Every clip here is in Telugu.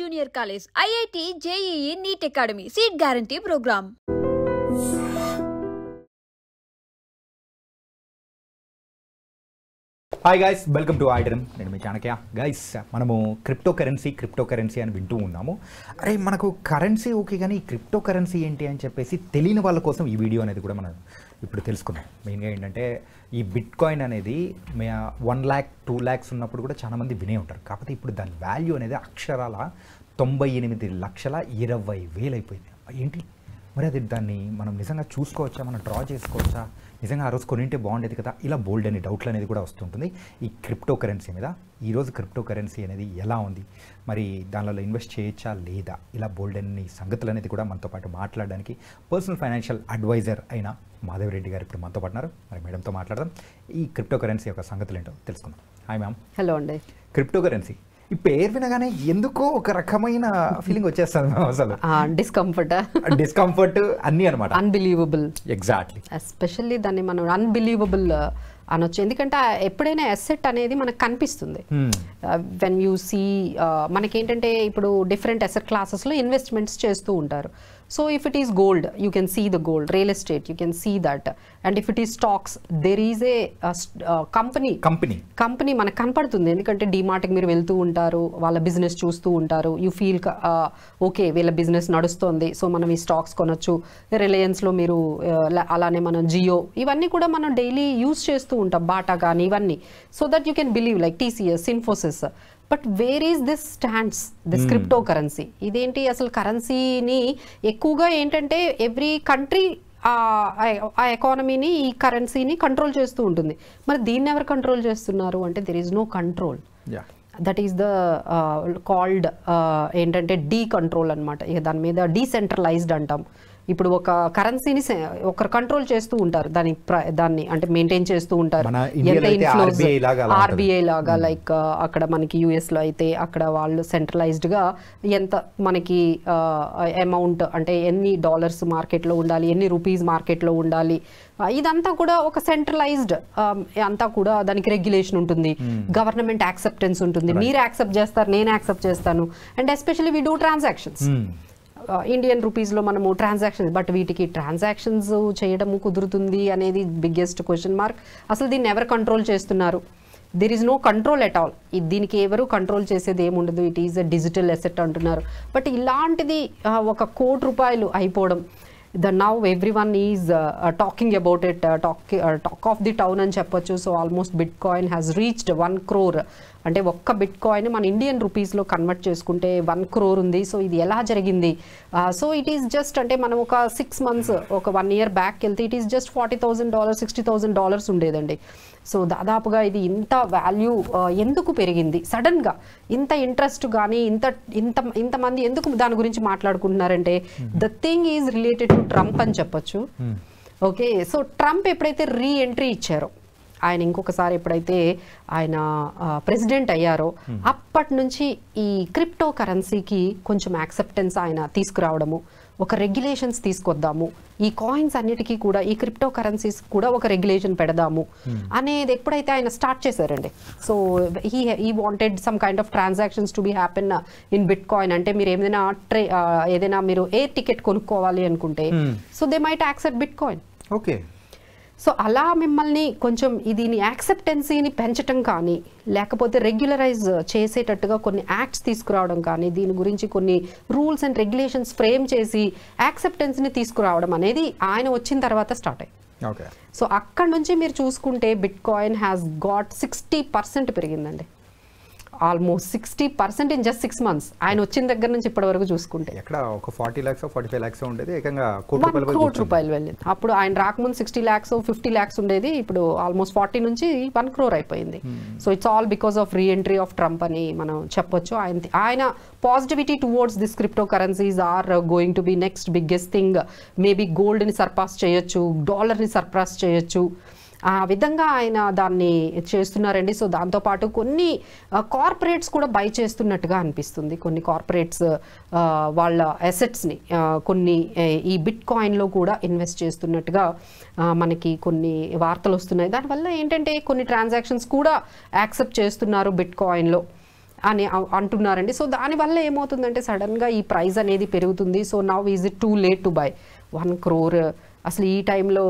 Junior College, IIT, JEE, NEET Academy, Seat Guarantee Program. Hi guys, welcome to Aiden. నేను మీ చాణక్య. గైస్, మనము క్రిప్టో కరెన్సీ అని వింటూ ఉన్నాము. అరే, మనకు కరెన్సీ ఓకే, కానీ క్రిప్టో కరెన్సీ ఏంటి అని చెప్పేసి తెలియని వాళ్ళ కోసం ఈ వీడియో అనేది కూడా మనం ఇప్పుడు తెలుసుకుందాం. మెయిన్గా ఏంటంటే ఈ బిట్ కాయిన్ అనేది 1 lakh 2 lakhs ఉన్నప్పుడు కూడా చాలామంది వినే ఉంటారు. కాకపోతే ఇప్పుడు దాని వాల్యూ అనేది అక్షరాల 98,20,000 అయిపోయింది. ఏంటి మరి అది దాన్ని మనం నిజంగా చూసుకోవచ్చా, మనం డ్రా చేసుకోవచ్చా, నిజంగా ఆ రోజు కొనింటే బాగుండేది కదా, ఇలా బోల్డ్ అనే డౌట్లు అనేది కూడా వస్తుంటుంది ఈ క్రిప్టో కరెన్సీ మీద. ఈరోజు క్రిప్టో కరెన్సీ అనేది ఎలా ఉంది, మరి దానిలో ఇన్వెస్ట్ చేయొచ్చా లేదా, ఇలా బోల్డ్ అన్ని సంగతులు అనేది కూడా మనతో పాటు మాట్లాడడానికి పర్సనల్ ఫైనాన్షియల్ అడ్వైజర్ అయిన మాధవరెడ్డి గారు ఇప్పుడు మనతో పాటున్నారు. మరి మేడంతో మాట్లాడదాం, ఈ క్రిప్టో కరెన్సీ యొక్క సంగతులు ఏంటో తెలుసుకుందాం. Hi ma'am. హలో అండి. క్రిప్టో కరెన్సీ ఈ పేరు వినగానే ఎందుకో ఒక రకమైన ఫీలింగ్ వచ్చేస్తుంది మ్యామ్. అసలు డిస్కంఫర్ట్ అన్నీ అనమాట. అన్బిలీవబుల్. ఎగ్జాక్ట్లీ. ఎస్పెషల్లీ దాన్ని మనం అన్బిలీవబుల్ అనొచ్చు. ఎందుకంటే ఎప్పుడైనా అసెట్ అనేది మనకు కనిపిస్తుంది. వెన్ యూ సీ, మనకేంటంటే ఇప్పుడు డిఫరెంట్ అసెట్ క్లాసెస్లో ఇన్వెస్ట్మెంట్స్ చేస్తూ ఉంటారు. So if it is gold, you can see the gold. Real estate, you can see that. And if it is stocks, there is a company మనకు కనపడుతుంది. ఎందుకంటే డిమార్ట్కి మీరు వెళ్తూ ఉంటారు, వాళ్ళ బిజినెస్ చూస్తూ ఉంటారు. యూ ఫీల్ ఓకే, వీళ్ళ బిజినెస్ నడుస్తుంది, సో మనం ఈ స్టాక్స్ కొనొచ్చు. రిలయన్స్లో మీరు అలానే మనం జియో, ఇవన్నీ కూడా మనం డైలీ యూజ్ చేస్తూ ఉంటాం, బాటా కానీ ఇవన్నీ. So that you can believe, like TCS, Infosys. But where is this stands, this crypto currency? ఇదేంటి అసలు? కరెన్సీని ఎక్కువగా ఏంటంటే ఎవ్రీ కంట్రీ ఆ ఎకానమీని, ఈ కరెన్సీని కంట్రోల్ చేస్తూ ఉంటుంది. మరి దీన్ని ఎవరు కంట్రోల్ చేస్తున్నారు అంటే there is no control. That is the called ఏంటంటే డీ కంట్రోల్ అనమాట. ఇక దాని మీద డీసెంట్రలైజ్డ్ అంటాం. ఇప్పుడు ఒక కరెన్సీని ఒకరు కంట్రోల్ చేస్తూ ఉంటారు, దాన్ని అంటే మెయింటైన్ చేస్తూ ఉంటారు. ఎంత ఇన్ఫ్లోస్, ఆర్బీఐ లాగా, లైక్ అక్కడ మనకి యుఎస్లో అయితే అక్కడ వాళ్ళు సెంట్రలైజ్డ్గా ఎంత మనకి అమౌంట్, అంటే ఎన్ని డాలర్స్ మార్కెట్లో ఉండాలి, ఎన్ని రూపీస్ మార్కెట్లో ఉండాలి, ఇదంతా కూడా ఒక సెంట్రలైజ్డ్ అంతా కూడా. దానికి రెగ్యులేషన్ ఉంటుంది, గవర్నమెంట్ యాక్సెప్టెన్స్ ఉంటుంది. మీరు యాక్సెప్ట్ చేస్తారు, నేను యాక్సెప్ట్ చేస్తాను. And especially we do transactions. Indian రూపీస్లో మనము ట్రాన్సాక్షన్స్, బట్ వీటికి ట్రాన్సాక్షన్స్ చేయడం కుదురుతుంది అనేది బిగ్గెస్ట్ క్వశ్చన్ మార్క్. అసలు దీన్ని ఎవరు కంట్రోల్ చేస్తున్నారు? There is no control at all. దీనికి ఎవరు కంట్రోల్ చేసేది ఏముండదు. It is a digital asset అంటున్నారు. బట్ ఇలాంటిది ₹1 కోటి అయిపోవడం, now everyone is talking about it, talk of the town అని చెప్పొచ్చు. So almost bit coin has reached 1 crore. అంటే ఒక్క బిట్ కాయిన్ మన ఇండియన్ రూపీస్లో కన్వర్ట్ చేసుకుంటే 1 crore ఉంది. సో ఇది ఎలా జరిగింది? సో ఇట్ ఈస్ జస్ట్, అంటే మనం ఒక 6 months, ఒక 1 year బ్యాక్ వెళ్తే ఇట్ ఈస్ జస్ట్ $40,000 $60,000 ఉండేదండి. సో దాదాపుగా ఇది ఇంత వాల్యూ ఎందుకు పెరిగింది సడన్గా? ఇంత ఇంట్రెస్ట్ కానీ ఇంతమంది ఎందుకు దాని గురించి మాట్లాడుకుంటున్నారంటే the thing is related to Trump అని చెప్పొచ్చు. ఓకే, సో ట్రంప్ ఎప్పుడైతే రీ ఎంట్రీ ఇచ్చారో, ఆయన ఇంకొకసారి ఎప్పుడైతే ఆయన ప్రెసిడెంట్ అయ్యారో, అప్పటి నుంచి ఈ క్రిప్టో కరెన్సీకి కొంచెం యాక్సెప్టెన్స్ ఆయన తీసుకురావడము, ఒక రెగ్యులేషన్స్ తీసుకొద్దాము, ఈ కాయిన్స్ అన్నిటికీ కూడా, ఈ క్రిప్టో కరెన్సీస్ కూడా ఒక రెగ్యులేషన్ పెడదాము అనేది ఎప్పుడైతే ఆయన స్టార్ట్ చేశారండి. So he wanted some kind of transactions to be happen in bit coin. అంటే మీరు ఏదైనా మీరు ఎయిర్ టికెట్ కొనుక్కోవాలి అనుకుంటే, so they might accept bit coin. Okay. So అలా మిమ్మల్ని కొంచెం దీని యాక్సెప్టెన్సీని పెంచటం కానీ, లేకపోతే రెగ్యులరైజ్ చేసేటట్టుగా కొన్ని యాక్ట్స్ తీసుకురావడం కానీ, దీని గురించి కొన్ని రూల్స్ అండ్ రెగ్యులేషన్స్ ఫ్రేమ్ చేసి యాక్సెప్టెన్స్ని తీసుకురావడం అనేది ఆయన వచ్చిన తర్వాత స్టార్ట్ అయ్యింది. సో అక్కడ నుంచి మీరు చూసుకుంటే బిట్ కాయిన్ హ్యాస్ గాట్ 60% పెరిగిందండి. Almost 60% in just 6 months. ఆయన వచ్చిన దగ్గర నుంచి ఇప్పటి వరకు చూసుకుంటే ఎక్కడ ఒక 40 lakhs 45 lakhs ఉండేది, ఏకంగా ₹1 crore వెళ్ళింది. అప్పుడు ఆయన రాకముందు 60 lakhs 50 lakhs ఉండేది, ఇప్పుడు ఆల్మోస్ట్ 40 నుంచి 1 crore అయిపోయింది. So it's all because of re entry of Trump అని మనం చెప్పొచ్చు. ఆయన positivity towards this cryptocurrencies are going to be next biggest thing. Maybe గోల్డ్ని సర్పాస్ చేయొచ్చు, డాలర్ని సర్పాస్ చేయొచ్చు, ఆ విధంగా ఆయన దాన్ని చేస్తున్నారండి. సో దాంతోపాటు కొన్ని కార్పొరేట్స్ కూడా బై చేస్తున్నట్టుగా అనిపిస్తుంది. కొన్ని కార్పొరేట్స్ వాళ్ళ అసెట్స్ని కొన్ని ఈ బిట్ కాయిన్లో కూడా ఇన్వెస్ట్ చేస్తున్నట్టుగా మనకి కొన్ని వార్తలు వస్తున్నాయి. దానివల్ల ఏంటంటే కొన్ని ట్రాన్సాక్షన్స్ కూడా యాక్సెప్ట్ చేస్తున్నారు బిట్ కాయిన్లో. అని అంటున్నారండి. సో దానివల్ల ఏమవుతుందంటే సడన్గా ఈ ప్రైస్ అనేది పెరుగుతుంది. So now is it too late to buy 1 crore అసలు ఈ టైంలో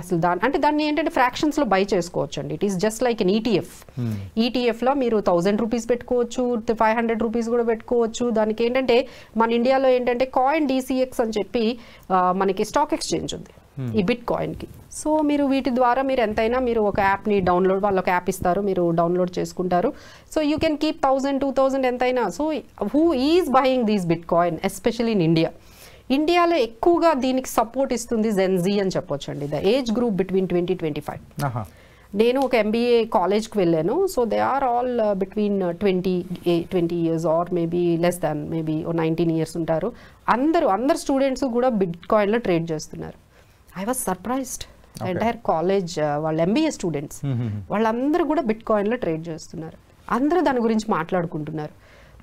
అసలు దాన్ని ఏంటంటే ఫ్రాక్షన్స్లో బై చేసుకోవచ్చు అండి. It is just like an ETF. ఈటీఎఫ్లో మీరు 1000 రూపీస్ పెట్టుకోవచ్చు, 500 రూపీస్ కూడా పెట్టుకోవచ్చు. దానికి ఏంటంటే మన ఇండియాలో ఏంటంటే కాయిన్ DCX అని చెప్పి మనకి స్టాక్ ఎక్స్చేంజ్ ఉంది ఈ బిట్ కాయిన్కి. సో మీరు వీటి ద్వారా మీరు ఎంతైనా మీరు ఒక యాప్ని వాళ్ళు ఒక యాప్ ఇస్తారు, మీరు డౌన్లోడ్ చేసుకుంటారు. సో యూ కెన్ కీప్ 1000, 2000 ఎంతైనా. So who is buying these bitcoin especially in ఇండియాలో ఎక్కువగా దీనికి సపోర్ట్ ఇస్తుంది జెన్జీ అని చెప్పొచ్చు అండి. The age group between 20-25. నేను ఒక MBA కాలేజ్కి వెళ్ళాను. So they are all between 20 years or maybe less than maybe 19 years ఉంటారు. అందరు స్టూడెంట్స్ కూడా బిట్ కాయిన్లో ట్రేడ్ చేస్తున్నారు. I was surprised. Entire college వాళ్ళ MBA స్టూడెంట్స్ వాళ్ళందరూ కూడా బిట్ కాయిన్లో ట్రేడ్ చేస్తున్నారు. అందరూ దాని గురించి మాట్లాడుకుంటున్నారు.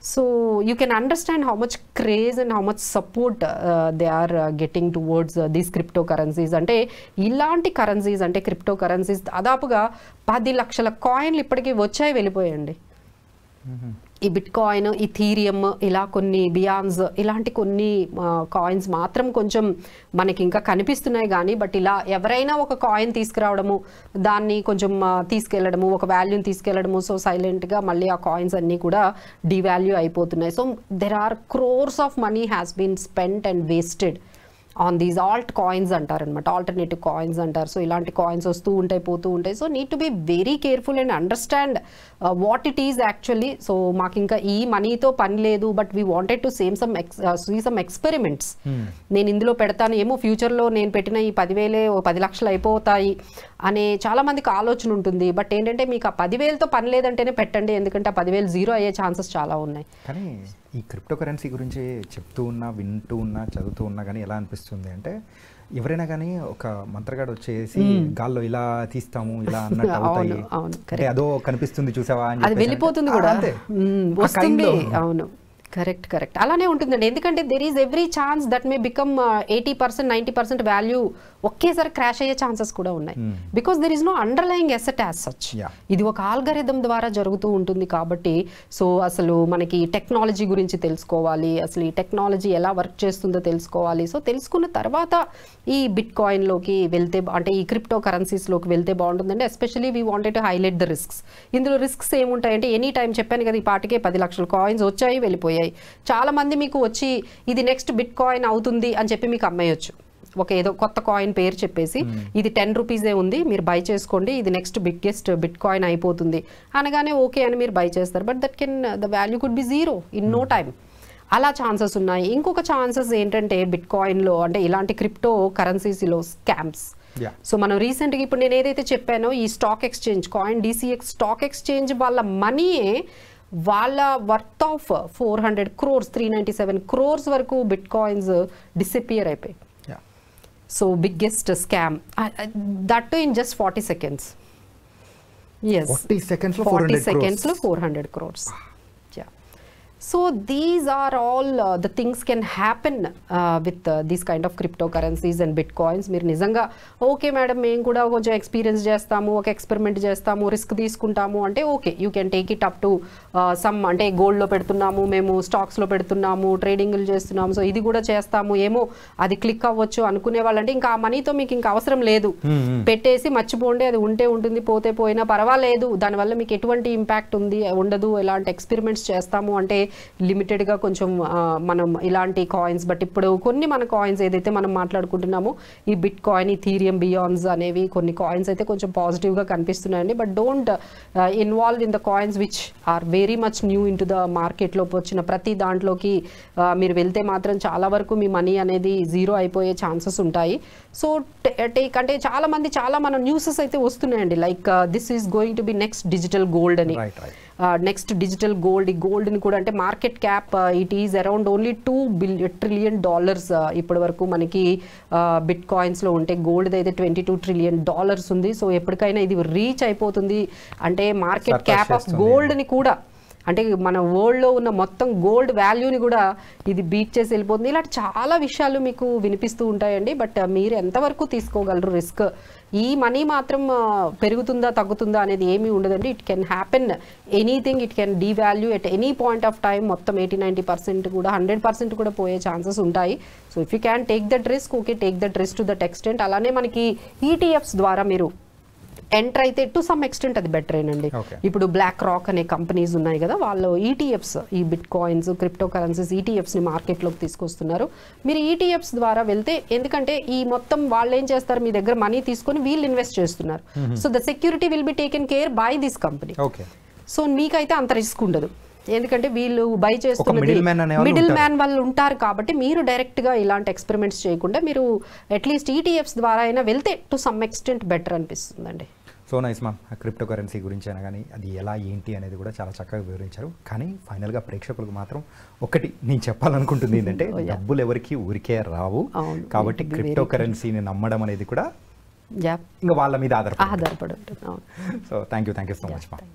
So you can understand how much craze and how much support they are getting towards these crypto currencies. అంటే ఇలాంటి కరెన్సీస్ అంటే క్రిప్టో కరెన్సీస్ దాదాపుగా 10 లక్షల కాయిన్లు ఇప్పటికీ వచ్చాయి వెళ్ళిపోయండి. ఈ బిట్ కాయిన్, ఇథీరియం, ఇలా కొన్ని బియాన్స్ ఇలాంటి కొన్ని కాయిన్స్ మాత్రం కొంచెం మనకి ఇంకా కనిపిస్తున్నాయి కానీ బట్ ఇలా ఎవరైనా ఒక కాయిన్ తీసుకురావడము, దాన్ని కొంచెం తీసుకెళ్లడము, ఒక వాల్యూని తీసుకెళ్లడము, సో సైలెంట్గా మళ్ళీ ఆ కాయిన్స్ అన్నీ కూడా డివాల్యూ అయిపోతున్నాయి. So there are crores of money has been spent and wasted on these alt coins అంటారనమాట, ఆల్టర్నేటివ్ కాయిన్స్ అంటారు. సో ఇలాంటి కాయిన్స్ వస్తూ ఉంటాయి, పోతూ ఉంటాయి. So need to be very careful and understand what it is actually. So మాకు ఇంకా ఈ మనీతో పని లేదు, but we wanted to see some experiments. నేను ఇందులో పెడతాను, ఏమో ఫ్యూచర్లో నేను పెట్టిన ఈ 10,000 10 లక్షలు అయిపోతాయి అనే చాలా మందికి ఆలోచన ఉంటుంది. బట్ ఏంటంటే మీకు ఆ 10,000తో పని లేదంటేనే పెట్టండి, ఎందుకంటే ఆ 10,000 జీరో అయ్యే ఛాన్సెస్ చాలా ఉన్నాయి. కానీ ఈ క్రిప్టో కరెన్సీ గురించి చెప్తూ ఉన్నా, వింటూ ఉన్నా, చదువుతూ ఉన్నా కానీ ఎలా అనిపిస్తుంది అంటే ఎవరైనా కానీ ఒక మంత్రగాడు వచ్చేసి గాల్లో ఇలా తీస్తాము ఇలా అన్నట్టు అవుతాయి అంటే అదో కనిపిస్తుంది చూసావా అని అది వెళ్ళిపోతుంది కూడా వస్తుంది. అవును, కరెక్ట్ అలానే ఉంటుందండి. ఎందుకంటే there is every chance that may become 80%, 90% value ఒకేసారి క్రాష్ అయ్యే ఛాన్సెస్ కూడా ఉన్నాయి. Because there is no underlying asset as such. ఇది ఒక ఆల్గరిథం ద్వారా జరుగుతూ ఉంటుంది కాబట్టి సో అసలు మనకి టెక్నాలజీ గురించి తెలుసుకోవాలి, అసలు ఈ టెక్నాలజీ ఎలా వర్క్ చేస్తుందో తెలుసుకోవాలి. సో తెలుసుకున్న తర్వాత ఈ బిట్ కాయిన్లోకి వెళ్తే అంటే ఈ క్రిప్టో కరెన్సీస్లోకి వెళ్తే బాగుంటుందండి. Especially we wanted to highlight the risks. ఇందులో రిస్క్స్ ఏముంటాయంటే ఎనీ టైం చెప్పాను కదా, ఈ పాటికే 10 లక్షల కాయిన్స్ వచ్చాయి వెళ్ళిపోయాయి. చాలా మంది మీకు వచ్చి ఇది నెక్స్ట్ బిట్ కాయిన్ అవుతుంది అని చెప్పి మీకు అమ్మేయచ్చు. ఒక ఏదో కొత్త కాయిన్ పేరు చెప్పేసి ఇది 10 రూపీసే ఉంది, మీరు బై చేసుకోండి, ఇది నెక్స్ట్ బిగ్గెస్ట్ బిట్ కాయిన్ అయిపోతుంది అనగానే ఓకే అని మీరు బై చేస్తారు. But that can the value could be zero in no time. అలా ఛాన్సెస్ ఉన్నాయి. ఇంకొక ఛాన్సెస్ ఏంటంటే బిట్ కాయిన్లో అంటే ఇలాంటి క్రిప్టో కరెన్సీస్లో స్కామ్స్. సో మనం రీసెంట్గా ఇప్పుడు నేను ఏదైతే చెప్పానో ఈ stock exchange coin DCX stock exchange వాళ్ళ మనీయే వాళ్ళ వర్త్ ఆఫ్ 400 crores 397 crores వరకు బిట్ కాయిన్స్ డిసపియర్ అయిపోయి. So biggest scam that to in just 40 seconds. Yes, 40 seconds లో 400 crores. So these are all the things can happen with these kind of cryptocurrencies and bitcoins. మీరు నిజంగా ఓకే మేడం మేము కూడా కొంచెం ఎక్స్పీరియన్స్ చేస్తాము, ఒక ఎక్స్పెరిమెంట్ చేస్తాము, రిస్క్ తీసుకుంటాము అంటే okay you can take it up to some అంటే గోల్డ్లో పెడుతున్నాము, మేము స్టాక్స్లో పెడుతున్నాము, ట్రేడింగ్లు చేస్తున్నాము, సో ఇది కూడా చేస్తాము, ఏమో అది క్లిక్ అవ్వచ్చు అనుకునే వాళ్ళంటే ఇంకా ఆ మనీతో మీకు ఇంకా అవసరం లేదు, పెట్టేసి మర్చిపోండి, అది ఉంటే ఉంటుంది పోతే పోయినా పర్వాలేదు, దానివల్ల మీకు ఎటువంటి ఇంపాక్ట్ ఉండదు, ఎలాంటి ఎక్స్పెరిమెంట్స్ చేస్తాము అంటే లిమిటెడ్గా కొంచెం మనం ఇలాంటి కాయిన్స్. బట్ ఇప్పుడు కొన్ని మన కాయిన్స్ ఏదైతే మనం మాట్లాడుకుంటున్నామో ఈ బిట్ కాయిన్, ఇథీరియం, బియాన్స్ అనేవి కొన్ని కాయిన్స్ అయితే కొంచెం పాజిటివ్గా కనిపిస్తున్నాయండి. But don't involve in the coins which are very much new in to the మార్కెట్లోకి వచ్చిన ప్రతి దాంట్లోకి మీరు వెళ్తే మాత్రం చాలా వరకు మీ మనీ అనేది జీరో అయిపోయే ఛాన్సెస్ ఉంటాయి. సో టేక్ అంటే చాలా మన న్యూసెస్ అయితే వస్తున్నాయండి, like this is going to be next digital gold అని. నెక్స్ట్ డిజిటల్ గోల్డ్, ఈ గోల్డ్ని కూడా అంటే market cap it is around only $2 trillion ఇప్పటి వరకు మనకి బిట్ కాయిన్స్లో ఉంటే, గోల్డ్ అయితే $22 trillion ఉంది. సో ఎప్పటికైనా ఇది రీచ్ అయిపోతుంది అంటే మార్కెట్ క్యాప్ ఆఫ్ గోల్డ్ని కూడా అంటే మన వరల్డ్లో ఉన్న మొత్తం గోల్డ్ వాల్యూని కూడా ఇది బీట్ చేసి వెళ్ళిపోతుంది. ఇలాంటి చాలా విషయాలు మీకు వినిపిస్తూ ఉంటాయండి. బట్ మీరు ఎంతవరకు తీసుకోగలరు రిస్క్? ఈ మనీ మాత్రం పెరుగుతుందా తగ్గుతుందా అనేది ఏమీ ఉండదండి. It can happen anything, it can devalue at any point of time. మొత్తం 80-90% కూడా 100% కూడా పోయే ఛాన్సెస్ ఉంటాయి. So if you can take that risk, okay, take that risk to that extent. అలానే మనకి ఈటీఎఫ్స్ ద్వారా మీరు ఎంటర్ అయితే టు సమ్ ఎక్స్టెంట్ అది బెటరేనండి. ఇప్పుడు బ్లాక్ రాక్ అనే కంపెనీస్ ఉన్నాయి కదా, వాళ్ళు ఈటీఎఫ్స్, ఈ బిట్ కాయిన్స్, క్రిప్టో కరెన్సీస్ ఈటీఎఫ్స్ని మార్కెట్లోకి తీసుకొస్తున్నారు. మీరు ఈటీఎఫ్స్ ద్వారా వెళ్తే, ఎందుకంటే ఈ మొత్తం వాళ్ళు ఏం చేస్తారు, మీ దగ్గర మనీ తీసుకొని వీళ్ళు ఇన్వెస్ట్ చేస్తున్నారు. So the security will be taken care bye this company. So మీకైతే అంత రిస్క్ ఉండదు, ఎందుకంటే వీళ్ళు బై చేస్తున్నది మిడిల్ మ్యాన్ వాళ్ళు ఉంటారు. కాబట్టి మీరు డైరెక్ట్గా ఇలాంటి ఎక్స్పెరిమెంట్స్ చేయకుండా మీరు అట్లీస్ట్ ఈటీఎఫ్స్ ద్వారా అయినా వెళ్తే టు సమ్ ఎక్స్టెంట్ బెటర్ అనిపిస్తుందండి. So nice ma'am. Crypto currency గురించి అయినా కానీ అది ఎలా ఏంటి అనేది కూడా చాలా చక్కగా వివరించారు. కానీ ఫైనల్గా ప్రేక్షకులకు మాత్రం ఒకటి నేను చెప్పాలనుకుంటుంది ఏంటంటే, డబ్బులు ఎవరికి ఊరికే రావు. కాబట్టి క్రిప్టో కరెన్సీని నమ్మడం అనేది కూడా ఇంకా వాళ్ళ మీద ఆధారపడి ఉంటుంది. So thank you so much ma'am.